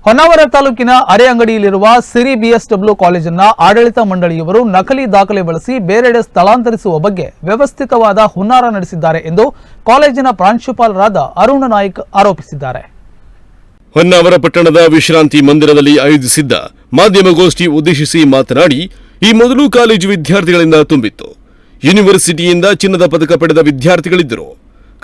ಹೊನ್ನಾವರ ತಾಲೂಕಿನ ಅರೆಅಂಗಡಿಯಲ್ಲಿರುವ ಸಿರಿ ಬಿಎಸ್ಡಬ್ಲ್ಯೂ ಕಾಲೇಜನ್ನ ಆಡಳಿತ ಮಂಡಳಿಯವರು ನಕಲಿ ದಾಖಲೆ ಬಳಸಿ ಬೇರೆಡೆ ಸ್ಥಳಾಂತರಿಸುವ ಬಗ್ಗೆ ವ್ಯವಸ್ಥಿತವಾದ ಹುನ್ನಾರ ನಡೆಸಿದ್ದಾರೆ ಎಂದು ಕಾಲೇಜಿನ ಪ್ರಾಂಶುಪಾಲರಾದ ಅರುಣ್ ನಾಯ್ಕ್ ಆರೋಪಿಸಿದ್ದಾರೆ. ಹೊನ್ನಾವರ ಪಟ್ಟಣದ ವಿಶ್ರಾಂತಿ ಮಂದಿರದಲ್ಲಿ ಆಯೋಜಿಸಿದ್ದ ಮಾಧ್ಯಮಗೋಷ್ಠಿ ಉದ್ದೇಶಿಸಿ ಮಾತನಾಡಿ, ಈ ಮೊದಲು ಕಾಲೇಜು ವಿದ್ಯಾರ್ಥಿಗಳಿಂದ ತುಂಬಿತ್ತು. ಯೂನಿವರ್ಸಿಟಿಯಿಂದ ಚಿನ್ನದ ಪದಕ ಪಡೆದ ವಿದ್ಯಾರ್ಥಿಗಳಿದ್ದರು.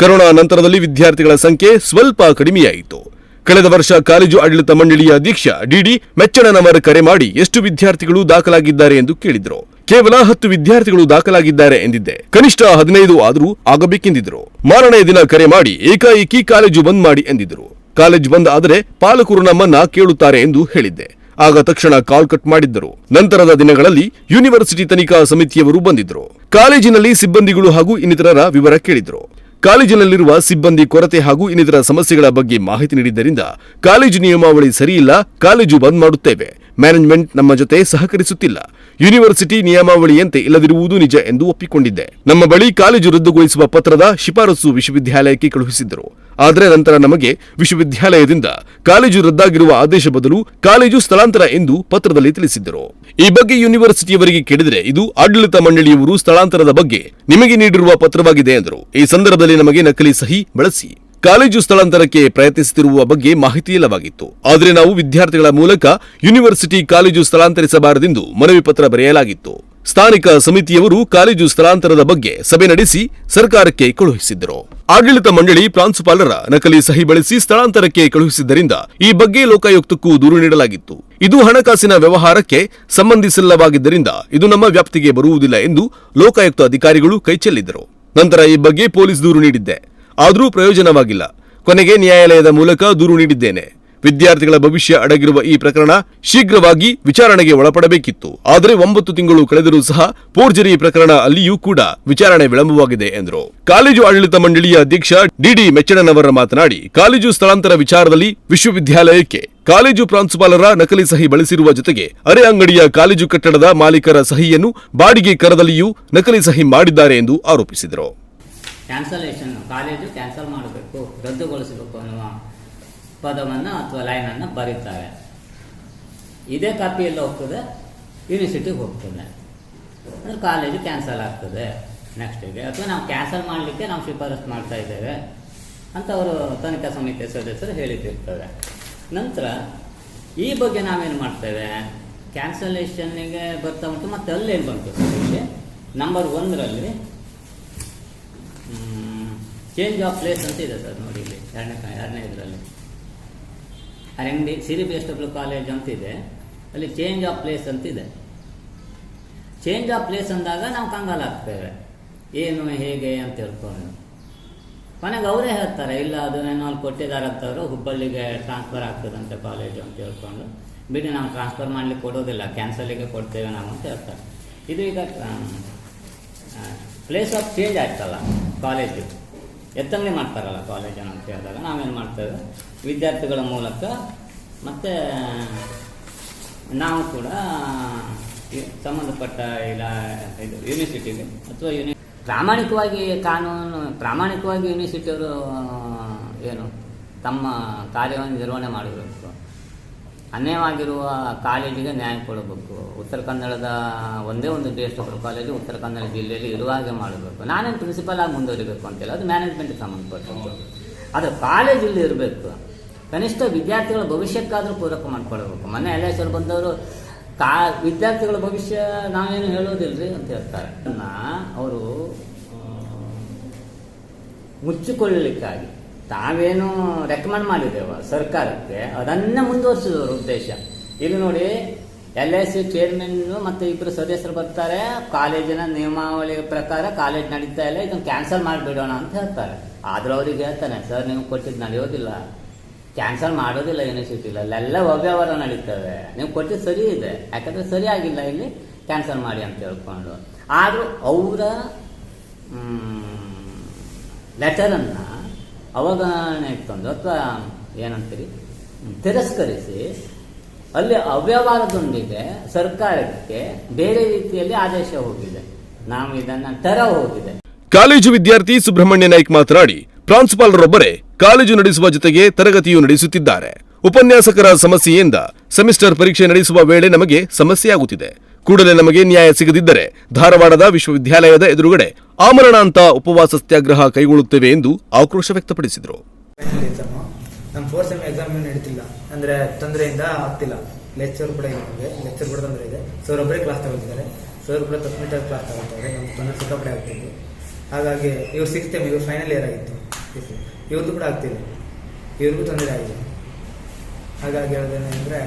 ಕರೋನಾ ನಂತರದಲ್ಲಿ ವಿದ್ಯಾರ್ಥಿಗಳ ಸಂಖ್ಯೆ ಸ್ವಲ್ಪ ಕಡಿಮೆಯಾಯಿತು. ಕಳೆದ ವರ್ಷ ಕಾಲೇಜು ಆಡಳಿತ ಮಂಡಳಿಯ ಅಧ್ಯಕ್ಷ ಡಿಡಿ ಮೆಚ್ಚಣ್ಣನವರ ಕರೆ ಮಾಡಿ ಎಷ್ಟು ವಿದ್ಯಾರ್ಥಿಗಳು ದಾಖಲಾಗಿದ್ದಾರೆ ಎಂದು ಕೇಳಿದ್ರು. ಕೇವಲ 10 ವಿದ್ಯಾರ್ಥಿಗಳು ದಾಖಲಾಗಿದ್ದಾರೆ ಎಂದಿದ್ದೆ. ಕನಿಷ್ಠ 15 ಆದರೂ ಆಗಬೇಕೆಂದಿದ್ರು. ಮಾರನೆಯ ದಿನ ಕರೆ ಮಾಡಿ ಏಕಾಏಕಿ ಕಾಲೇಜು ಬಂದ್ ಮಾಡಿ ಎಂದಿದ್ರು. ಕಾಲೇಜು ಬಂದ್ ಆದರೆ ಪಾಲಕರು ನಮ್ಮನ್ನ ಕೇಳುತ್ತಾರೆ ಎಂದು ಹೇಳಿದ್ದೆ. ಆಗ ತಕ್ಷಣ ಕಾಲ್ ಕಟ್ ಮಾಡಿದ್ದರು. ನಂತರದ ದಿನಗಳಲ್ಲಿ ಯೂನಿವರ್ಸಿಟಿ ತನಿಖಾ ಸಮಿತಿಯವರು ಬಂದಿದ್ರು. ಕಾಲೇಜಿನಲ್ಲಿ ಸಿಬ್ಬಂದಿಗಳು ಹಾಗೂ ಇನ್ನಿತರರ ವಿವರ ಕೇಳಿದ್ರು. ಕಾಲೇಜಿನಲ್ಲಿರುವ ಸಿಬ್ಬಂದಿ ಕೊರತೆ ಹಾಗೂ ಇನ್ನಿತರ ಸಮಸ್ಯೆಗಳ ಬಗ್ಗೆ ಮಾಹಿತಿ ನೀಡಿದ್ದರಿಂದ ಕಾಲೇಜು ನಿಯಮಾವಳಿ ಸರಿಯಿಲ್ಲ, ಕಾಲೇಜು ಬಂದ್ ಮಾಡುತ್ತೇವೆ, ಮ್ಯಾನೇಜ್ಮೆಂಟ್ ನಮ್ಮ ಜೊತೆ ಸಹಕರಿಸುತ್ತಿಲ್ಲ, ಯೂನಿವರ್ಸಿಟಿ ನಿಯಮಾವಳಿಯಂತೆ ಇಲ್ಲದಿರುವುದು ನಿಜ ಎಂದು ಒಪ್ಪಿಕೊಂಡಿದ್ದೆ. ನಮ್ಮ ಬಳಿ ಕಾಲೇಜು ರದ್ದುಗೊಳಿಸುವ ಪತ್ರದ ಶಿಫಾರಸು ವಿಶ್ವವಿದ್ಯಾಲಯಕ್ಕೆ ಕಳುಹಿಸಿದ್ದರು. ಆದರೆ ನಂತರ ನಮಗೆ ವಿಶ್ವವಿದ್ಯಾಲಯದಿಂದ ಕಾಲೇಜು ರದ್ದಾಗಿರುವ ಆದೇಶ ಬದಲು ಕಾಲೇಜು ಸ್ಥಳಾಂತರ ಎಂದು ಪತ್ರದಲ್ಲಿ ತಿಳಿಸಿದ್ದರು. ಈ ಬಗ್ಗೆ ಯೂನಿವರ್ಸಿಟಿಯವರಿಗೆ ಕೇಳಿದರೆ ಇದು ಆಡಳಿತ ಮಂಡಳಿಯವರು ಸ್ಥಳಾಂತರದ ಬಗ್ಗೆ ನಿಮಗೆ ನೀಡಿರುವ ಪತ್ರವಾಗಿದೆ ಎಂದರು. ಈ ಸಂದರ್ಭದಲ್ಲಿ ನಮಗೆ ನಕಲಿ ಸಹಿ ಬಳಸಿ ಕಾಲೇಜು ಸ್ಥಳಾಂತರಕ್ಕೆ ಪ್ರಯತ್ನಿಸುತ್ತಿರುವ ಬಗ್ಗೆ ಮಾಹಿತಿ ಇಲ್ಲವಾಗಿತ್ತು. ಆದರೆ ನಾವು ವಿದ್ಯಾರ್ಥಿಗಳ ಮೂಲಕ ಯೂನಿವರ್ಸಿಟಿ ಕಾಲೇಜು ಸ್ಥಳಾಂತರಿಸಬಾರದೆಂದು ಮನವಿ ಪತ್ರ ಬರೆಯಲಾಗಿತ್ತು. ಸ್ಥಾನಿಕ ಸಮಿತಿಯವರು ಕಾಲೇಜು ಸ್ಥಳಾಂತರದ ಬಗ್ಗೆ ಸಭೆ ನಡೆಸಿ ಸರ್ಕಾರಕ್ಕೆ ಕಳುಹಿಸಿದ್ದರು. ಆಡಳಿತ ಮಂಡಳಿ ಪ್ರಾಂಶುಪಾಲರ ನಕಲಿ ಸಹಿ ಬಳಸಿ ಸ್ಥಳಾಂತರಕ್ಕೆ ಕಳುಹಿಸಿದ್ದರಿಂದ ಈ ಬಗ್ಗೆ ಲೋಕಾಯುಕ್ತಕ್ಕೂ ದೂರು ನೀಡಲಾಗಿತ್ತು. ಇದು ಹಣಕಾಸಿನ ವ್ಯವಹಾರಕ್ಕೆ ಸಂಬಂಧಿಸಿಲ್ಲವಾಗಿದ್ದರಿಂದ ಇದು ನಮ್ಮ ವ್ಯಾಪ್ತಿಗೆ ಬರುವುದಿಲ್ಲ ಎಂದು ಲೋಕಾಯುಕ್ತ ಅಧಿಕಾರಿಗಳು ಕೈಚೆಲ್ಲಿದ್ದರು. ನಂತರ ಈ ಬಗ್ಗೆ ಪೊಲೀಸ್ ದೂರು ನೀಡಿದ್ದೆ. ಆದರೂ ಪ್ರಯೋಜನವಾಗಿಲ್ಲ. ಕೊನೆಗೆ ನ್ಯಾಯಾಲಯದ ಮೂಲಕ ದೂರು ನೀಡಿದ್ದೇನೆ. ವಿದ್ಯಾರ್ಥಿಗಳ ಭವಿಷ್ಯ ಅಡಗಿರುವ ಈ ಪ್ರಕರಣ ಶೀಘ್ರವಾಗಿ ವಿಚಾರಣೆಗೆ ಒಳಪಡಬೇಕಿತ್ತು. ಆದರೆ 9 ತಿಂಗಳು ಕಳೆದರೂ ಸಹ ಫೋರ್ಜರಿ ಪ್ರಕರಣ ಅಲ್ಲಿಯೂ ಕೂಡ ವಿಚಾರಣೆ ವಿಳಂಬವಾಗಿದೆ ಎಂದರು. ಕಾಲೇಜು ಆಡಳಿತ ಮಂಡಳಿಯ ಅಧ್ಯಕ್ಷ ಡಿಡಿ ಮೆಚ್ಚಣ್ಣನವರ ಮಾತನಾಡಿ, ಕಾಲೇಜು ಸ್ಥಳಾಂತರ ವಿಚಾರದಲ್ಲಿ ವಿಶ್ವವಿದ್ಯಾಲಯಕ್ಕೆ ಕಾಲೇಜು ಪ್ರಾಂಶುಪಾಲರ ನಕಲಿ ಸಹಿ ಬಳಸಿರುವ ಜೊತೆಗೆ ಅರೆ ಅಂಗಡಿಯ ಕಾಲೇಜು ಕಟ್ಟಡದ ಮಾಲೀಕರ ಸಹಿಯನ್ನು ಬಾಡಿಗೆ ಕರದಲ್ಲಿಯೂ ನಕಲಿ ಸಹಿ ಮಾಡಿದ್ದಾರೆ ಎಂದು ಆರೋಪಿಸಿದರು. ಕ್ಯಾನ್ಸಲೇಷನ್ ಕಾಲೇಜು ಕ್ಯಾನ್ಸಲ್ ಮಾಡಬೇಕು, ರದ್ದುಗೊಳಿಸಬೇಕು ಅನ್ನುವ ಪದವನ್ನು ಅಥವಾ ಲೈನನ್ನು ಬರೀತಾರೆ. ಇದೇ ಕಾಪಿಯಲ್ಲಿ ಹೋಗ್ತದೆ, ಯೂನಿವರ್ಸಿಟಿಗೆ ಹೋಗ್ತದೆ, ಅಂದರೆ ಕಾಲೇಜು ಕ್ಯಾನ್ಸಲ್ ಆಗ್ತದೆ ನೆಕ್ಸ್ಟಿಗೆ. ಅಥವಾ ನಾವು ಕ್ಯಾನ್ಸಲ್ ಮಾಡಲಿಕ್ಕೆ ನಾವು ಶಿಫಾರಸು ಮಾಡ್ತಾ ಇದ್ದೇವೆ ಅಂತ ಅವರು ತನಿಖಾ ಸಮಿತಿಯ ಸದಸ್ಯರು ಹೇಳಿಟ್ಟಿರ್ತವೆ. ನಂತರ ಈ ಬಗ್ಗೆ ನಾವೇನು ಮಾಡ್ತೇವೆ, ಕ್ಯಾನ್ಸಲೇಷನ್ನಿಗೆ ಬರ್ತಾ ಉಂಟು. ಮತ್ತು ಅಲ್ಲೇನು ಬಂತು ಸಮಸ್ಯೆ, ನಂಬರ್ 1ರಲ್ಲಿ ಚೇಂಜ್ ಆಫ್ ಪ್ಲೇಸ್ ಅಂತ ಇದೆ ಸರ್. ನೋಡಿ ಇಲ್ಲಿ ಎರಡನೇ ಇದರಲ್ಲಿ ಅರೆಂಗಡಿ ಸಿರಿ ಬಿಎಸ್ಡಬ್ಲ್ಯೂ ಕಾಲೇಜ್ ಅಂತಿದೆ, ಅಲ್ಲಿ ಚೇಂಜ್ ಆಫ್ ಪ್ಲೇಸ್ ಅಂತಿದೆ. ಚೇಂಜ್ ಆಫ್ ಪ್ಲೇಸ್ ಅಂದಾಗ ನಾವು ಕಂಗಾಲಾಗ್ತೇವೆ, ಏನು ಹೇಗೆ ಅಂತ ಹೇಳ್ಕೊಂಡು. ಕೊನೆಗೆ ಅವರೇ ಹೇಳ್ತಾರೆ, ಇಲ್ಲ ಅದನ್ನೇನೋ ಅಲ್ಲಿ ಕೊಟ್ಟಿದ್ದಾರೆ ಅಂತವರು, ಹುಬ್ಬಳ್ಳಿಗೆ ಟ್ರಾನ್ಸ್ಫರ್ ಆಗ್ತದಂತೆ ಕಾಲೇಜು ಅಂತ ಹೇಳ್ಕೊಂಡು. ಬಿಡಿ, ನಾವು ಟ್ರಾನ್ಸ್ಫರ್ ಮಾಡಲಿಕ್ಕೆ ಕೊಡೋದಿಲ್ಲ, ಕ್ಯಾನ್ಸಲಿಗೆ ಕೊಡ್ತೇವೆ ನಾವು ಅಂತ ಹೇಳ್ತಾರೆ. ಇದು ಈಗ ಪ್ಲೇಸ್ ಆಫ್ ಚೇಂಜ್ ಆಯ್ತಲ್ಲ ಕಾಲೇಜು, ಎತ್ತಂಗಡಿ ಮಾಡ್ತಾರಲ್ಲ ಕಾಲೇಜನ್ನು ಅಂತ ಹೇಳಿದಾಗ ನಾವೇನು ಮಾಡ್ತೇವೆ, ವಿದ್ಯಾರ್ಥಿಗಳ ಮೂಲಕ ಮತ್ತು ನಾವು ಕೂಡ ಸಂಬಂಧಪಟ್ಟ ಇದು ಯೂನಿವರ್ಸಿಟಿಗೆ ಅಥವಾ ಪ್ರಾಮಾಣಿಕವಾಗಿ ಯೂನಿವರ್ಸಿಟಿಯವರು ಏನು ತಮ್ಮ ಕಾರ್ಯವನ್ನು ನಿರ್ವಹಣೆ ಮಾಡಬೇಕು. ಅನ್ಯಾಯವಾಗಿರುವ ಕಾಲೇಜಿಗೆ ನ್ಯಾಯ ಕೊಡಬೇಕು. ಉತ್ತರ ಕನ್ನಡದ ಒಂದೇ ಒಂದು ಬಿಎಸ್ಡಬ್ಲ್ಯೂ ಕಾಲೇಜು ಉತ್ತರ ಕನ್ನಡ ಜಿಲ್ಲೆಯಲ್ಲಿ ಇರುವ ಹಾಗೆ ಮಾಡಬೇಕು. ನಾನೇನು ಪ್ರಿನ್ಸಿಪಲ್ ಆಗಿ ಮುಂದುವರಿಬೇಕು ಅಂತಿಲ್ಲ, ಅದು ಮ್ಯಾನೇಜ್ಮೆಂಟ್ಗೆ ಸಂಬಂಧಪಟ್ಟದ್ದು. ಅದು ಕಾಲೇಜಲ್ಲಿ ಇರಬೇಕು. ಕನಿಷ್ಠ ವಿದ್ಯಾರ್ಥಿಗಳ ಭವಿಷ್ಯಕ್ಕಾದರೂ ಪೂರಕ ಮಾಡಿಕೊಡ್ಬೇಕು. ಮೊನ್ನೆ LSR ಬಂದವರು ವಿದ್ಯಾರ್ಥಿಗಳ ಭವಿಷ್ಯ ನಾವೇನು ಹೇಳೋದಿಲ್ರಿ ಅಂತ ಹೇಳ್ತಾರೆ. ಅವರು ಮುಚ್ಚಿಕೊಳ್ಳಲಿಕ್ಕಾಗಿ ತಾವೇನು ರೆಕಮೆಂಡ್ ಮಾಡಿದ್ದೇವೆ ಸರ್ಕಾರಕ್ಕೆ, ಅದನ್ನೇ ಮುಂದುವರಿಸಿದವರು ಉದ್ದೇಶ. ಇಲ್ಲಿ ನೋಡಿ, LIC ಚೇರ್ಮನ್ನು ಮತ್ತು 2 ಸದಸ್ಯರು ಬರ್ತಾರೆ, ಕಾಲೇಜಿನ ನಿಯಮಾವಳಿ ಪ್ರಕಾರ ಕಾಲೇಜ್ ನಡೀತಾ ಇಲ್ಲ, ಇದನ್ನು ಕ್ಯಾನ್ಸಲ್ ಮಾಡಿಬಿಡೋಣ ಅಂತ ಹೇಳ್ತಾರೆ. ಆದರೂ ಅವ್ರಿಗೆ ಹೇಳ್ತಾನೆ, ಸರ್ ನೀವು ಕೊಟ್ಟಿದ್ದು ನಡೆಯೋದಿಲ್ಲ, ಕ್ಯಾನ್ಸಲ್ ಮಾಡೋದಿಲ್ಲ ಯೂನಿವರ್ಸಿಟಿಲಿ, ಅಲ್ಲೆಲ್ಲ ಅವ್ಯವಹಾರ ನಡೀತವೆ, ನೀವು ಕೊಟ್ಟಿದ್ದು ಸರಿ ಇದೆ, ಯಾಕಂದರೆ ಸರಿಯಾಗಿಲ್ಲ, ಇಲ್ಲಿ ಕ್ಯಾನ್ಸಲ್ ಮಾಡಿ ಅಂತ ಹೇಳ್ಕೊಂಡು. ಆದರೂ ಅವರ ಲೆಟರನ್ನು ಅವಗಣನೆಗೆ ತಂದು ಅಥವಾ ಏನಂತೀರಿ ತಿರಸ್ಕರಿಸಿ ಅಲ್ಲಿ ಅವ್ಯವಹಾರದೊಂದಿಗೆ ಸರ್ಕಾರಕ್ಕೆ ಬೇರೆ ರೀತಿಯಲ್ಲಿ ಆದೇಶ ಹೋಗಿದೆ. ನಾವು ಇದನ್ನು ಹೋಗಿದೆ. ಕಾಲೇಜು ವಿದ್ಯಾರ್ಥಿ ಸುಬ್ರಹ್ಮಣ್ಯ ನಾಯ್ಕ್ ಮಾತನಾಡಿ, ಪ್ರಾಂಶುಪಾಲರೊಬ್ಬರೇ ಕಾಲೇಜು ನಡೆಸುವ ಜೊತೆಗೆ ತರಗತಿಯು ನಡೆಸುತ್ತಿದ್ದಾರೆ. ಉಪನ್ಯಾಸಕರ ಸಮಸ್ಯೆಯಿಂದ ಸೆಮಿಸ್ಟರ್ ಪರೀಕ್ಷೆ ನಡೆಸುವ ವೇಳೆ ನಮಗೆ ಸಮಸ್ಯೆಯಾಗುತ್ತಿದೆ. ಕೂಡಲೇ ನಮಗೆ ನ್ಯಾಯ ಸಿಗದಿದ್ದರೆ ಧಾರವಾಡದ ವಿಶ್ವವಿದ್ಯಾಲಯದ ಎದುರುಗಡೆ ಆಮರಣಾಂತ ಉಪವಾಸ ಸತ್ಯಾಗ್ರಹ ಕೈಗೊಳ್ಳುತ್ತೇವೆ ಎಂದು ಆಕ್ರೋಶ ವ್ಯಕ್ತಪಡಿಸಿದರು. ನಮ್ಮ 4th ಸೆಮ್ ಎಕ್ಸಾಮ್ ನಡೀತಿಲ್ಲ, ಅಂದ್ರೆ ತೊಂದರೆಯಿಂದ ಆಗ್ತಿಲ್ಲ. ಲೆಕ್ಚರ್ ಕೂಡ ಇದೆ, ನಮಗೆ ಲೆಕ್ಚರ್ ಕೂಡ ತೊಂದರೆ ಇದೆ. ಸರ್ ಒಬ್ಬರೇ ಕ್ಲಾಸ್ ತಗೊಳ್ತಿದ್ದಾರೆ, ಸರ್ ಕೂಡ 10 ಮೀಟರ್ ಕ್ಲಾಸ್ ತಗೊಳ್ತಾರೆ. ನಮ್ಗೆ ತೊಂದರೆ ಸಿಕ್ಕಾಪಡೆ ಆಗ್ತಿದೆ. ಹಾಗಾಗಿ ಇವ್ರು 6th ಸೆಮ್, ಇವ್ರು ಫೈನಲ್ ಇಯರ್ ಆಗಿತ್ತು, ಇವ್ರದ್ದು ಕೂಡ ಆಗ್ತಿಲ್ಲ, ಇವ್ರಿಗೂ ತೊಂದರೆ ಆಗಿದೆ. ಹಾಗಾಗಿ ಹೇಳೋದೇನೆಂದ್ರೆ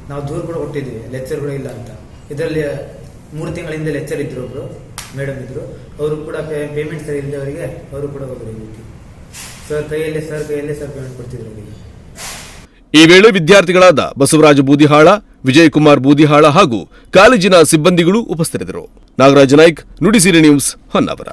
ನಾವು ದೂರ ಕೂಡ ಕೊಟ್ಟಿದ್ದೀವಿ, ಲೆಕ್ಚರ್ ಕೂಡ ಇಲ್ಲ ಅಂತ. ಇದರಲ್ಲಿ 3 ತಿಂಗಳ ಹಿಂದೆ ಲೆಕ್ಚರ್ ಇದ್ರು, ಒಬ್ರು ಮೇಡಮ್ ಇದ್ರು, ಅವರು ಕೂಡ ಪೇಮೆಂಟ್ ಸರಿ ಇಲ್ಲದೆ ಅವರಿಗೆ, ಅವರು ಕೂಡ ಹೋದ್ರು. ಸರ್ ಕೈಯಲ್ಲೇ ಪೇಮೆಂಟ್ ಕೊಡ್ತಿದ್ರು ಅವರಿಗೆ. ಈ ವೇಳೆ ವಿದ್ಯಾರ್ಥಿಗಳಾದ ಬಸವರಾಜ ಬೂದಿಹಾಳ, ವಿಜಯಕುಮಾರ್ ಬೂದಿಹಾಳ ಹಾಗೂ ಕಾಲೇಜಿನ ಸಿಬ್ಬಂದಿಗಳು ಉಪಸ್ಥಿತರಿದ್ದರು. ನಾಗರಾಜ ನಾಯ್ಕ್, ನುಡಿಸಿರಿ ನ್ಯೂಸ್, ಹೊನ್ನಾವರ.